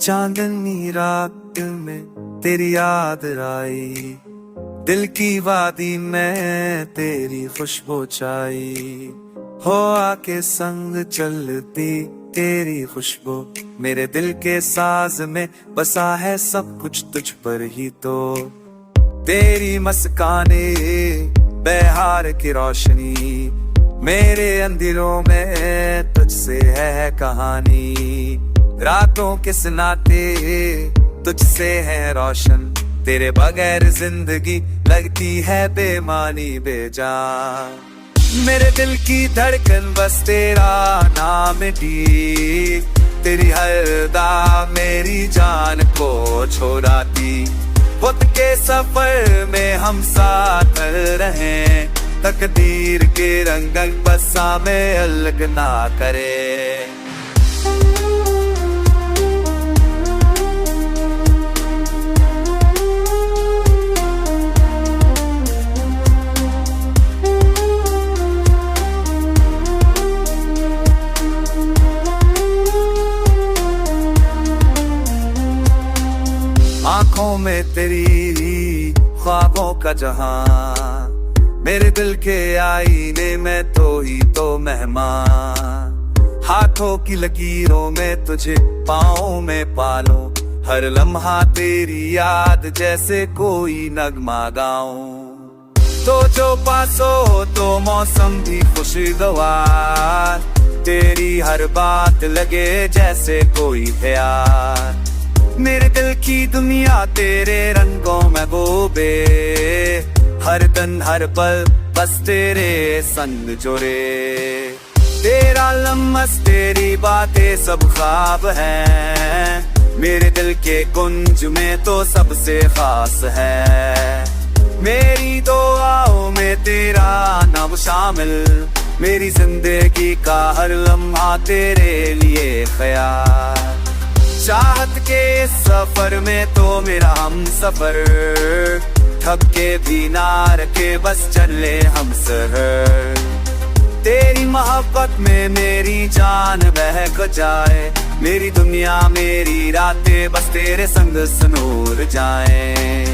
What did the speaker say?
चांदनी रात में तेरी याद आई, दिल की वादी में तेरी खुशबू छाई। हो आके संग चलती तेरी खुशबू, मेरे दिल के साज में बसा है सब कुछ तुझ पर ही तो। तेरी मुस्काने बहार की रोशनी, मेरे अंधेरों में तुझसे है कहानी। रातों के नाते तुझसे है रोशन, तेरे बगैर जिंदगी लगती है बेमानी बेजान। मेरे दिल की धड़कन बस तेरा नाम दी, तेरी हर दा मेरी जान को छोड़ाती। खुद के सफर में हम साथ रहे, तकदीर के रंग बसा में अलग ना करे। आंखों में तेरी ख्वाबों का जहां, मेरे दिल के आईने में तो ही तो मेहमान। हाथों की लकीरों में तुझे पाँव में पालो, हर लम्हा तेरी याद जैसे कोई नगमा गाऊं। तो जो पासो तो मौसम भी खुशगवार, तेरी हर बात लगे जैसे कोई प्यार। मेरे दिल की दुनिया तेरे रंगों में डूबे, हर दिन हर पल बस तेरे संग जोड़े। तेरा लम्स तेरी बातें सब ख्वाब हैं, मेरे दिल के कुंज में तो सबसे खास है। मेरी दुआओं में तेरा नाम शामिल, मेरी जिंदगी का हर लम्हा तेरे लिए ख्याल। चाहत के सफर में तो मेरा हम सफर, थक के भी ना रखे बस चले हम सहर। तेरी मोहब्बत में मेरी जान बहक जाए, मेरी दुनिया मेरी रातें बस तेरे संग सुनूर जाए।